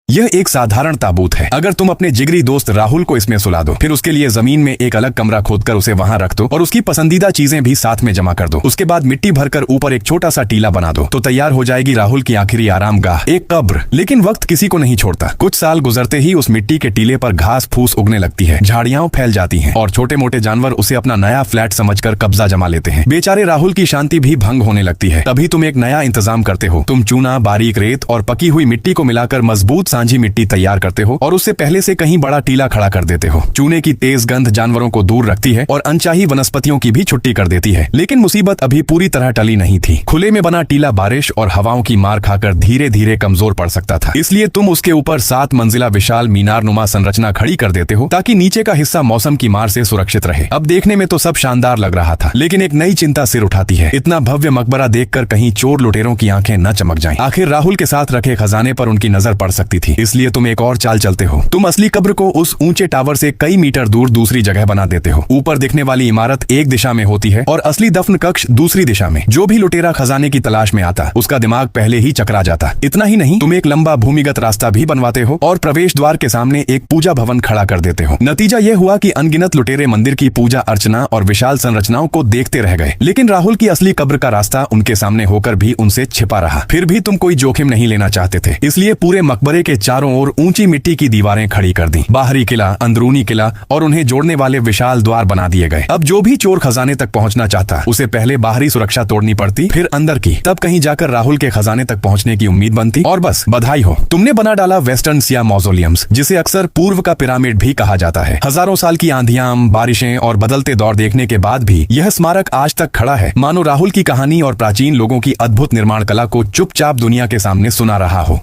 यह एक साधारण ताबूत है। अगर तुम अपने जिगरी दोस्त राहुल को इसमें सुला दो, फिर उसके लिए जमीन में एक अलग कमरा खोदकर उसे वहां रख दो और उसकी पसंदीदा चीजें भी साथ में जमा कर दो। उसके बाद मिट्टी भरकर ऊपर एक छोटा सा टीला बना दो, तो तैयार हो जाएगी राहुल की आखिरी आरामगाह, एक कब्र। लेकिन वक्त किसी को नहीं छोड़ता। कुछ साल गुजरते ही उस मिट्टी के टीले पर घास फूस उगने लगती है, झाड़ियां फैल जाती हैं और छोटे मोटे जानवर उसे अपना नया फ्लैट समझकर कब्जा जमा लेते हैं। बेचारे राहुल की शांति भी भंग होने लगती है। तभी तुम एक नया इंतजाम करते हो। तुम चूना, बारीक रेत और पकी हुई मिट्टी को मिलाकर मजबूत सांझी मिट्टी तैयार करते हो और उससे पहले से कहीं बड़ा टीला खड़ा कर देते हो। चूने की तेज गंध जानवरों को दूर रखती है और अनचाही वनस्पतियों की भी छुट्टी कर देती है। लेकिन मुसीबत अभी पूरी तरह टली नहीं थी। खुले में बना टीला बारिश और हवाओं की मार खाकर धीरे धीरे कमजोर पड़ सकता था। इसलिए तुम उसके ऊपर 7 मंजिला विशाल मीनारनुमा संरचना खड़ी कर देते हो, ताकि नीचे का हिस्सा मौसम की मार से सुरक्षित रहे। अब देखने में तो सब शानदार लग रहा था, लेकिन एक नई चिंता सिर उठाती है। इतना भव्य मकबरा देखकर कहीं चोर लुटेरों की आंखें न चमक जाएं। आखिर राहुल के साथ रखे खजाने पर उनकी नजर पड़ सकती थी। इसलिए तुम एक और चाल चलते हो। तुम असली कब्र को उस ऊंचे टावर से कई मीटर दूर दूसरी जगह बना देते हो। ऊपर दिखने वाली इमारत एक दिशा में होती है और असली दफन कक्ष दूसरी दिशा में। जो भी लुटेरा खजाने की तलाश में आता, उसका दिमाग पहले ही चकरा जाता। इतना ही नहीं, तुम एक लंबा भूमिगत रास्ता भी बनवाते हो और प्रवेश द्वार के सामने एक पूजा भवन खड़ा कर देते हो। नतीजा यह हुआ कि अनगिनत लुटेरे मंदिर की पूजा अर्चना और विशाल संरचनाओं को देखते रह गए। लेकिन राहुल की असली कब्र का रास्ता उनके सामने होकर भी उनसे छिपा रहा। फिर भी तुम कोई जोखिम नहीं लेना चाहते थे, इसलिए पूरे मकबरे के चारों ओर ऊंची मिट्टी की दीवारें खड़ी कर दी। बाहरी किला, अंदरूनी किला और उन्हें जोड़ने वाले विशाल द्वार बना दिए गए। अब जो भी चोर खजाने तक पहुंचना चाहता, उसे पहले बाहरी सुरक्षा तोड़नी पड़ती, फिर अंदर की। तब कहीं जाकर राहुल के खजाने तक पहुंचने की उम्मीद बनती। और बस बधाई हो, तुमने बना डाला वेस्टर्न सिया मौजोलियम्स, जिसे अक्सर पूर्व का पिरामिड भी कहा जाता है। हजारों साल की आंधियां, बारिशें और बदलते दौर देखने के बाद भी यह स्मारक आज तक खड़ा है, मानो राहुल की कहानी और प्राचीन लोगों की अद्भुत निर्माण कला को चुपचाप दुनिया के सामने सुना रहा हो।